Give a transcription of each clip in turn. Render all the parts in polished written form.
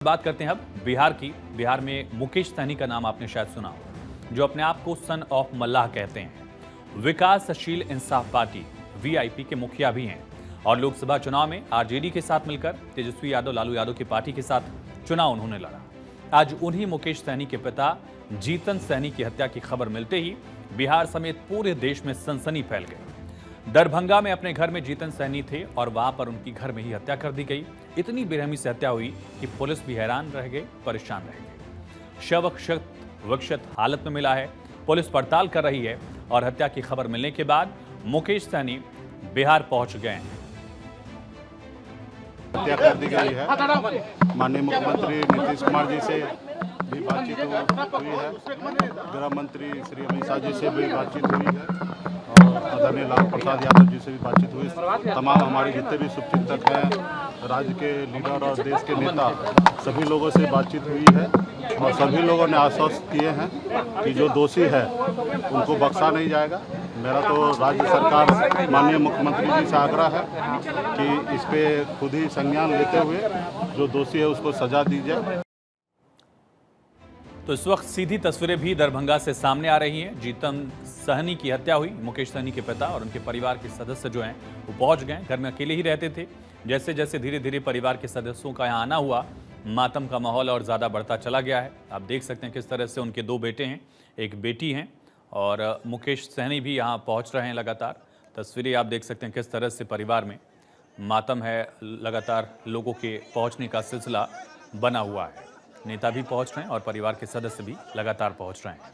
बात करते हैं अब बिहार की। बिहार में मुकेश सहनी का नाम आपने शायद सुना हो, जो अपने आप को सन ऑफ मल्लाह कहते हैं। विकासशील इंसाफ पार्टी वीआईपी के मुखिया भी हैं और लोकसभा चुनाव में आरजेडी के साथ मिलकर तेजस्वी यादव लालू यादव की पार्टी के साथ चुनाव उन्होंने लड़ा। आज उन्हीं मुकेश सहनी के पिता जीतन सहनी की हत्या की खबर मिलते ही बिहार समेत पूरे देश में सनसनी फैल गई। दरभंगा में अपने घर में जीतन सहनी थे और वहां पर उनकी घर में ही हत्या कर दी गई। इतनी बेरहमी से हत्या हुई कि पुलिस भी हैरान रह गई, परेशान रह गई। शव क्षत विक्षत हालत में मिला है। पुलिस पड़ताल कर रही है और हत्या की खबर मिलने के बाद मुकेश सहनी बिहार पहुंच गए हैं। हत्या कर दी गई है। माननीय मुख्यमंत्री नीतीश कुमार जी से भी बातचीत हुई है, गृह मंत्री श्री अमित शाह जी से भी बातचीत हुई है और आदरणीय लालू प्रसाद यादव जी से भी बातचीत हुई। तमाम हमारे जितने भी शुभचिंतक हैं, राज्य के लीडर और देश के नेता, सभी लोगों से बातचीत हुई है और सभी लोगों ने आश्वस्त किए हैं कि जो दोषी है उनको बख्शा नहीं जाएगा। मेरा तो राज्य सरकार माननीय मुख्यमंत्री जी से आग्रह है कि इस पे खुद ही संज्ञान लेते हुए जो दोषी है उसको सजा दी जाए। तो इस वक्त सीधी तस्वीरें भी दरभंगा से सामने आ रही हैं। जीतन सहनी की हत्या हुई। मुकेश सहनी के पिता और उनके परिवार के सदस्य जो हैं वो पहुंच गए। घर में अकेले ही रहते थे। जैसे जैसे धीरे धीरे परिवार के सदस्यों का यहाँ आना हुआ, मातम का माहौल और ज़्यादा बढ़ता चला गया है। आप देख सकते हैं किस तरह से उनके दो बेटे हैं, एक बेटी हैं और मुकेश सहनी भी यहाँ पहुँच रहे हैं लगातार। तस्वीरें आप देख सकते हैं किस तरह से परिवार में मातम है। लगातार लोगों के पहुँचने का सिलसिला बना हुआ है। नेता भी पहुंच रहे हैं और परिवार के सदस्य भी लगातार पहुंच रहे हैं।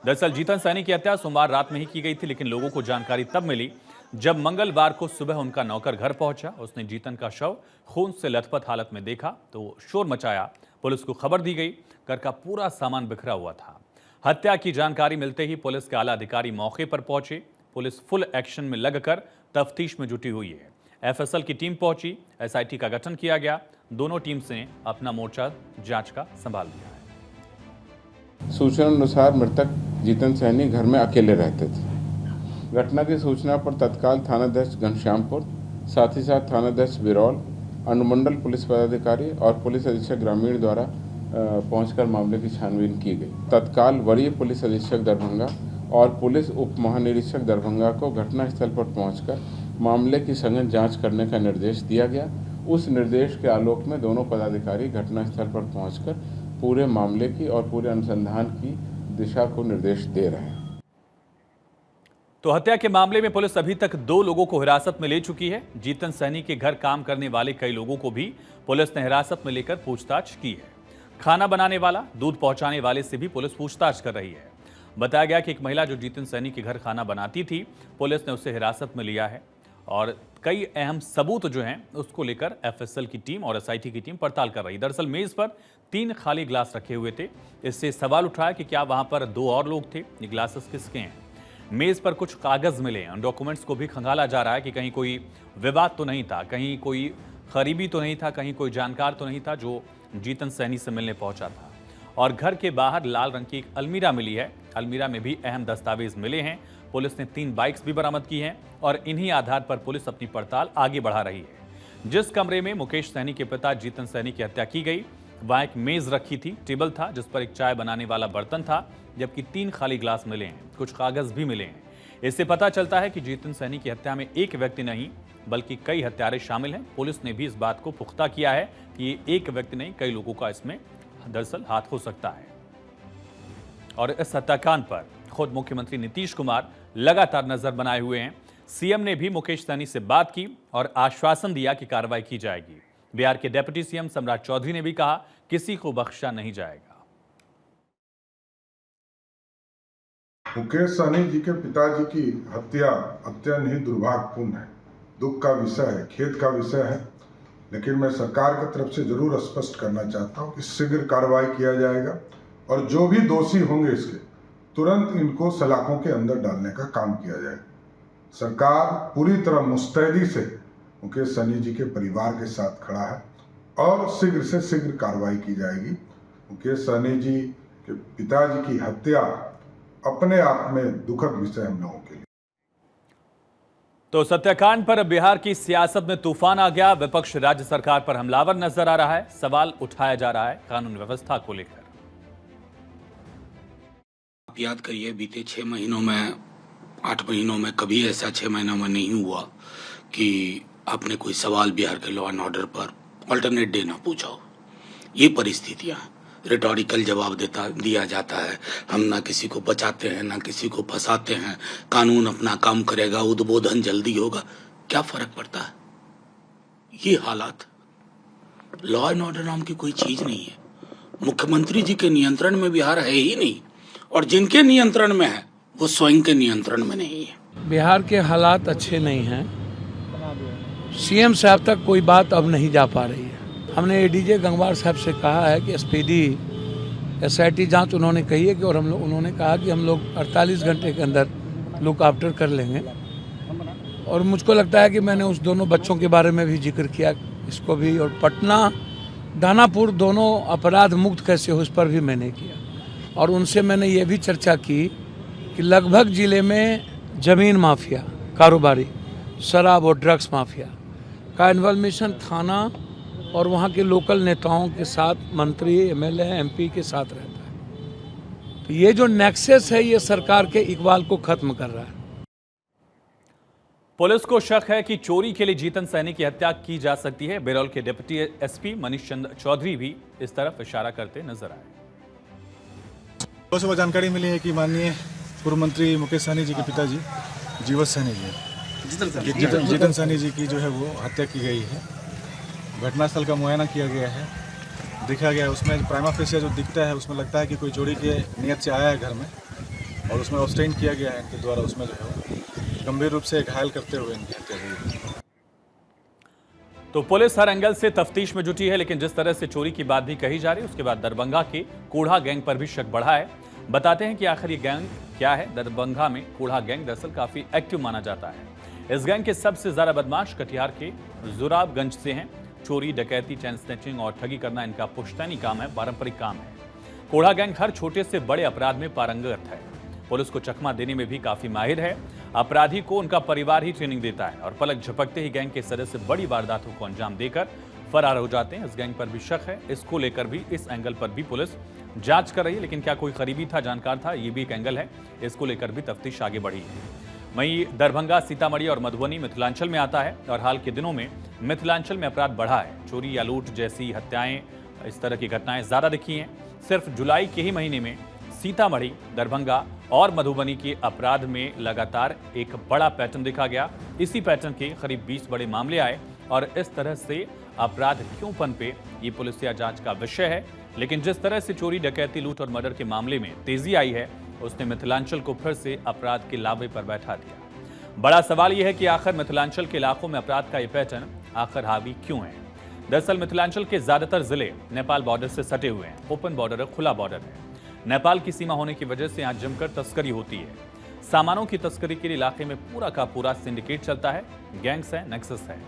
दरअसल जीतन सहनी की हत्या सोमवार रात में ही की गई थी, लेकिन लोगों को जानकारी तब मिली जब मंगलवार को सुबह उनका नौकर घर पहुंचा। उसने जीतन का शव खून से लथपथ हालत में देखा तो शोर मचाया। पुलिस को खबर दी गई। घर का पूरा सामान बिखरा हुआ था। हत्या की जानकारी मिलते ही पुलिस के आला अधिकारी मौके पर पहुंचे। पुलिस फुल एक्शन में लगकर तफ्तीश में जुटी हुई है। एफएसएल की टीम पहुंची, एसआईटी का गठन किया गया। दोनों टीम से अपना मोर्चा जांच का संभाल लिया है। सूचना अनुसार मृतक जीतन सहनी घर में अकेले रहते थे। घटना की सूचना पर तत्काल थानाध्यक्ष घनश्यामपुर, साथ ही साथ थानाध्यक्ष बिरौल, अनुमंडल पुलिस पदाधिकारी और पुलिस अधीक्षक ग्रामीण द्वारा पहुंचकर मामले की छानबीन की गई। तत्काल वरीय पुलिस अधीक्षक दरभंगा और पुलिस उप महानिरीक्षक दरभंगा को घटनास्थल पर पहुंचकर मामले की सघन जांच करने का निर्देश दिया गया। उस निर्देश के आलोक में दोनों पदाधिकारी घटनास्थल पर पहुंचकर पूरे मामले की और पूरे अनुसंधान की दिशा को निर्देश दे रहे हैं। तो हत्या के मामले में पुलिस अभी तक 2 लोगों को हिरासत में ले चुकी है। जीतन सहनी के घर काम करने वाले कई लोगों को भी पुलिस ने हिरासत में लेकर पूछताछ की है। खाना बनाने वाला, दूध पहुंचाने वाले से भी पुलिस पूछताछ कर रही है। बताया गया कि एक महिला जो जीतन सहनी के घर खाना बनाती थी, पुलिस ने उसे हिरासत में लिया है और कई अहम सबूत जो हैं उसको लेकर एफएसएल की टीम और एसआईटी की टीम पड़ताल कर रही। दरअसल मेज पर 3 खाली ग्लास रखे हुए थे। इससे सवाल उठाया कि क्या वहां पर 2 और लोग थे? ये ग्लासेस किसके हैं? मेज पर कुछ कागज मिले हैं। डॉक्यूमेंट्स को भी खंगाला जा रहा है कि कहीं कोई विवाद तो नहीं था, कहीं कोई करीबी तो नहीं था, कहीं कोई जानकार तो नहीं था जो जीतन सहनी से मिलने पहुंचा था। और घर के बाहर लाल रंग की एक अलमीरा मिली है। अलमीरा में भी अहम दस्तावेज मिले हैं। पुलिस ने 3 बाइक्स भी बरामद की हैं और इन्हीं आधार पर पुलिस अपनी पड़ताल आगे बढ़ा रही है। जिस कमरे में मुकेश सहनी के पिता जीतन सहनी की हत्या की गई, वहां एक मेज रखी थी, टेबल था जिस पर एक चाय बनाने वाला बर्तन था, जबकि 3 खाली ग्लास मिले हैं। कुछ कागज भी मिले हैं। इससे पता चलता है कि जीतन सहनी की हत्या में एक व्यक्ति नहीं बल्कि कई हत्यारे शामिल हैं। पुलिस ने भी इस बात को पुख्ता किया है कि ये एक व्यक्ति नहीं, कई लोगों का इसमें दरअसल हाथ हो सकता है। और इस हत्याकांड पर खुद मुख्यमंत्री नीतीश कुमार लगातार नजर बनाए हुए हैं। सीएम ने भी मुकेश सहनी से बात की और आश्वासन दिया कि कार्रवाई की जाएगी। बिहार के डिप्टी सीएम सम्राट चौधरी ने भी कहा, किसी को बख्शा नहीं जाएगा। मुकेश सहनी जी के पिताजी की हत्या अत्यंत ही दुर्भाग्यपूर्ण है, दुख का विषय है, खेद का विषय है। लेकिन मैं सरकार की तरफ से जरूर स्पष्ट करना चाहता हूं कि शीघ्र कार्रवाई किया जाएगा और जो भी दोषी होंगे इसके तुरंत इनको सलाखों के अंदर डालने का काम किया जाएगा। सरकार पूरी तरह मुस्तैदी से मुकेश सहनी जी के परिवार के साथ खड़ा है और शीघ्र से शीघ्र कार्रवाई की जाएगी। मुकेश सहनी जी के पिताजी की हत्या अपने आप में दुखद विषय हम लोगों के लिए। तो सत्याकांड पर बिहार की सियासत में तूफान आ गया। विपक्ष राज्य सरकार पर हमलावर नजर आ रहा है। सवाल उठाया जा रहा है कानून व्यवस्था को लेकर। आप याद करिए, बीते 6 महीनों में 8 महीनों में कभी ऐसा 6 महीनों में नहीं हुआ कि आपने कोई सवाल बिहार के लॉ एंड ऑर्डर पर ऑल्टरनेट डे ना पूछा हो। ये परिस्थितियां, रिटोरिकल जवाब दिया जाता है। हम ना किसी को बचाते हैं ना किसी को फंसाते हैं। कानून अपना काम करेगा, उद्बोधन जल्दी होगा, क्या फर्क पड़ता है। ये हालात, लॉ एंड ऑर्डर नाम की कोई चीज नहीं है। मुख्यमंत्री जी के नियंत्रण में बिहार है ही नहीं, और जिनके नियंत्रण में है वो स्वयं के नियंत्रण में नहीं है। बिहार के हालात अच्छे नहीं हैं। सीएम साहब तक कोई बात अब नहीं जा पा रही है। हमने एडीजे गंगवार साहब से कहा है कि स्पीडी एसआईटी जांच उन्होंने कही है कि, और उन्होंने कहा कि हम लोग 48 घंटे के अंदर लुक आफ्टर कर लेंगे। और मुझको लगता है कि मैंने उस दोनों बच्चों के बारे में भी जिक्र किया, इसको भी, और पटना दानापुर दोनों अपराध मुक्त कैसे हो, इस पर भी मैंने किया। और उनसे मैंने ये भी चर्चा की कि लगभग जिले में ज़मीन माफिया, कारोबारी, शराब और ड्रग्स माफिया का इन्वॉल्वेशन थाना और वहाँ के लोकल नेताओं के साथ, मंत्री, एमएलए, एमपी के साथ रहता है। तो ये जो नेक्सस है, ये सरकार के इकबाल को खत्म कर रहा है। पुलिस को शक है कि चोरी के लिए जीतन सैनी की हत्या की जा सकती है। बिरौल के डिप्टी एसपी मनीष चंद्र चौधरी भी इस तरफ इशारा करते नजर आए। सुबह जानकारी मिली है कि माननीय पूर्व मंत्री मुकेश सहनी जी के पिताजी जीवत सहनी जी, जीतन सहनी जी की जो है वो हत्या की गई है। घटनास्थल का मुआयना किया गया है, देखा गया है। उसमें प्राइमा फेसिया जो दिखता है उसमें लगता है कि कोई चोरी के नियत से आया है घर में, और उसमें ऑब्स्टेन किया गया है इनके द्वारा। उसमें जो है गंभीर रूप से घायल करते हुए इनकी हत्या हुई है। तो पुलिस हर एंगल से तफ्तीश में जुटी है, लेकिन जिस तरह से चोरी की बात भी कही जा रही है, उसके बाद दरभंगा के कोढ़ा गैंग पर भी शक बढ़ा है। बताते हैं कि आखिर ये गैंग क्या है। दरभंगा में कोढ़ा गैंग दरअसल काफी एक्टिव माना जाता है। इस गैंग के सबसे ज्यादा बदमाश कटिहार के जुराबगंज से हैं। चोरी, डकैती, चैन स्नैचिंग और ठगी करना इनका पुश्तैनी काम है, पारंपरिक काम है। कोढ़ा गैंग हर छोटे से बड़े अपराध में पारंगत है। पुलिस को चकमा देने में भी काफी माहिर है। अपराधी को उनका परिवार ही ट्रेनिंग देता है, और पलक झपकते ही गैंग के सदस्य बड़ी वारदातों को अंजाम देकर फरार हो जाते हैं। इस गैंग पर भी शक है। इसको लेकर भी, इस एंगल पर भी पुलिस जांच कर रही है, लेकिन क्या कोई करीबी था, जानकार था, ये भी एक एंगल है। इसको लेकर भी तफ्तीश आगे बढ़ी है। वहीं दरभंगा, सीतामढ़ी और मधुबनी मिथिलांचल में आता है, और हाल के दिनों में मिथिलांचल में अपराध बढ़ा है। चोरी या लूट जैसी हत्याएं, इस तरह की घटनाएं ज्यादा दिखी हैं। सिर्फ जुलाई के ही महीने में सीतामढ़ी, दरभंगा और मधुबनी के अपराध में लगातार एक बड़ा पैटर्न देखा गया। इसी पैटर्न के करीब 20 बड़े मामले आए, और इस तरह से अपराध क्यों पनपे, ये पुलिसिया जांच का विषय है। लेकिन जिस तरह से चोरी, डकैती, लूट और मर्डर के मामले में तेजी आई है, उसने मिथिलांचल को फिर से अपराध के लावे पर बैठा दिया। बड़ा सवाल यह है कि आखिर मिथिलांचल के इलाकों में अपराध का यह पैटर्न आखिर हावी क्यों है। दरअसल मिथिलांचल के ज्यादातर जिले नेपाल बॉर्डर से सटे हुए हैं। ओपन बॉर्डर है, खुला बॉर्डर है। नेपाल की सीमा होने की वजह से यहाँ जमकर तस्करी होती है। सामानों की तस्करी के लिए इलाके में पूरा का पूरा सिंडिकेट चलता है। गैंग्स है, नेक्सस है।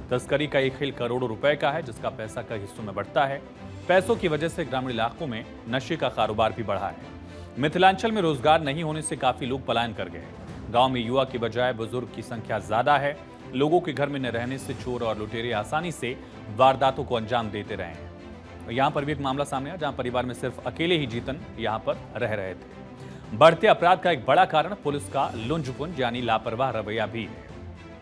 तस्करी का एक खेल करोड़ों रुपए का है, जिसका पैसा कई हिस्सों में बढ़ता है। पैसों की वजह से ग्रामीण इलाकों में नशे का कारोबार भी बढ़ा है। मिथिलांचल में रोजगार नहीं होने से काफी लोग पलायन कर गए। गांव में युवा की बजाय बुजुर्ग की संख्या ज्यादा है। लोगों के घर में न रहने से चोर और लुटेरे आसानी से वारदातों को अंजाम देते रहे हैं। यहां पर भी एक मामला सामने आया, जहां परिवार में सिर्फ अकेले ही जीतन यहां पर रह रहे थे। बढ़ते अपराध का एक बड़ा कारण पुलिस का लुंज-पुंज यानी लापरवाह रवैया भी है।